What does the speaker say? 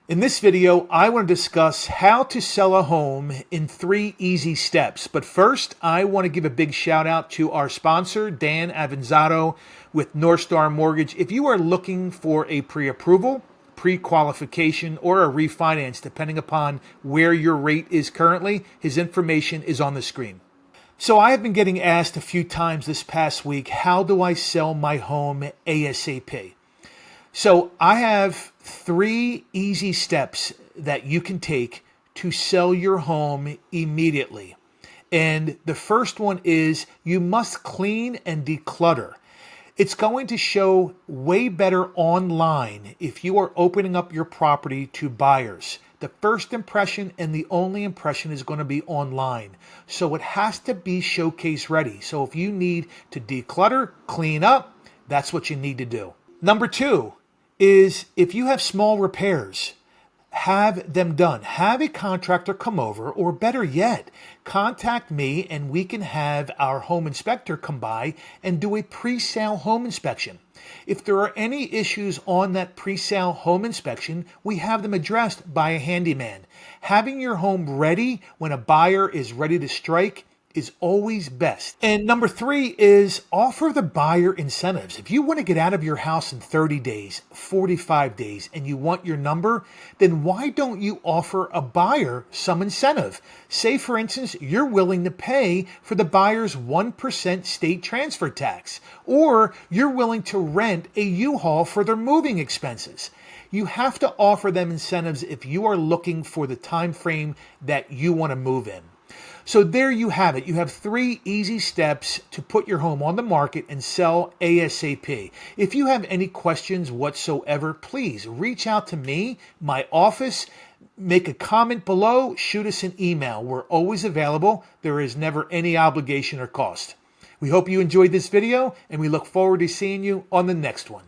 In this video, I want to discuss how to sell a home in 3 easy steps. But first, I want to give a big shout out to our sponsor, Dan Avanzato with North Star Mortgage. If you are looking for a pre-approval, pre-qualification, or a refinance, depending upon where your rate is currently, his information is on the screen. So I have been getting asked a few times this past week, how do I sell my home ASAP? So I have 3 easy steps that you can take to sell your home immediately. And the first one is you must clean and declutter. It's going to show way better online if you are opening up your property to buyers. The first impression and the only impression is going to be online. So it has to be showcase ready. So if you need to declutter, clean up, that's what you need to do. Number 2 is if you have small repairs, have them done. Have a contractor come over, or better yet, contact me and we can have our home inspector come by and do a pre-sale home inspection. If there are any issues on that pre-sale home inspection, we have them addressed by a handyman. Having your home ready when a buyer is ready to strike is always best. And number 3 is offer the buyer incentives. If you want to get out of your house in 30 days, 45 days, and you want your number, then why don't you offer a buyer some incentive? Say, for instance, you're willing to pay for the buyer's 1% state transfer tax, or you're willing to rent a U-Haul for their moving expenses. You have to offer them incentives if you are looking for the time frame that you want to move in. So there you have it. You have 3 easy steps to put your home on the market and sell ASAP. If you have any questions whatsoever, please reach out to me, my office, make a comment below, shoot us an email. We're always available. There is never any obligation or cost. We hope you enjoyed this video, and we look forward to seeing you on the next one.